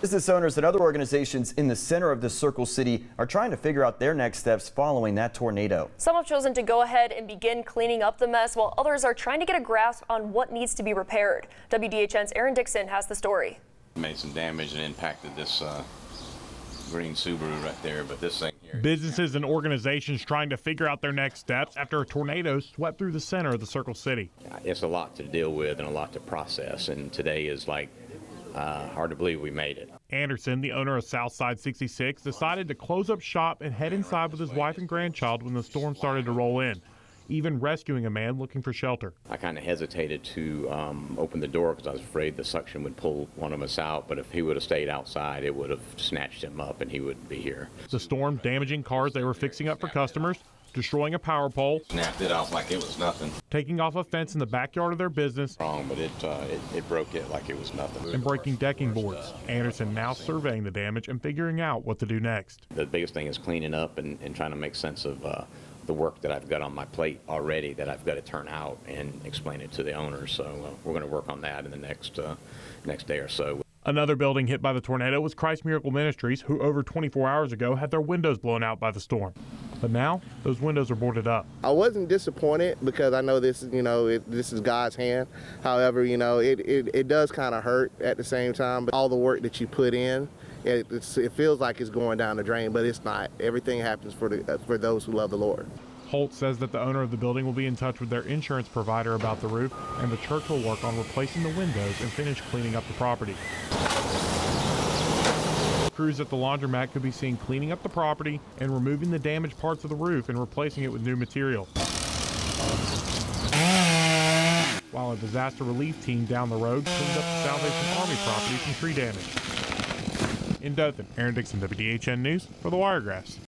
Business owners and other organizations in the center of the Circle City are trying to figure out their next steps following that tornado. Some have chosen to go ahead and begin cleaning up the mess, while others are trying to get a grasp on what needs to be repaired. WDHN's Aaron Dixon has the story. Made some damage and impacted this green Subaru right there, but this thing here. Businesses and organizations trying to figure out their next steps after a tornado swept through the center of the Circle City. It's a lot to deal with and a lot to process, and today is like hard to believe we made it. Anderson, the owner of Southside 66, decided to close up shop and head inside with his wife and grandchild when the storm started to roll in, even rescuing a man looking for shelter. I kind of hesitated to open the door because I was afraid the suction would pull one of us out, but if he would have stayed outside, it would have snatched him up and he wouldn't be here. The storm damaging cars they were fixing up for customers, destroying a power pole, Snapped it off like it was nothing. taking off a fence in the backyard of their business, Wrong, but it broke it like it was nothing. and breaking decking boards. Anderson now surveying the damage and figuring out what to do next. The biggest thing is cleaning up and trying to make sense of the work that I've got on my plate already that I've got to turn out and explain it to the owners. So we're going to work on that in the next day or so. Another building hit by the tornado was Christ Miracle Ministries, who over 24 hours ago had their windows blown out by the storm. But now those windows are boarded up. I wasn't disappointed because I know this is, this is God's hand. However, it does kind of hurt at the same time. But all the work that you put in, it feels like it's going down the drain, but it's not. Everything happens for those who love the Lord. Holt says that the owner of the building will be in touch with their insurance provider about the roof, and the church will work on replacing the windows and finish cleaning up the property. Crews at the laundromat could be seen cleaning up the property and removing the damaged parts of the roof and replacing it with new material. While a disaster relief team down the road cleaned up the Salvation Army property from tree damage. In Dothan, Aaron Dixon, WDHN News for the Wiregrass.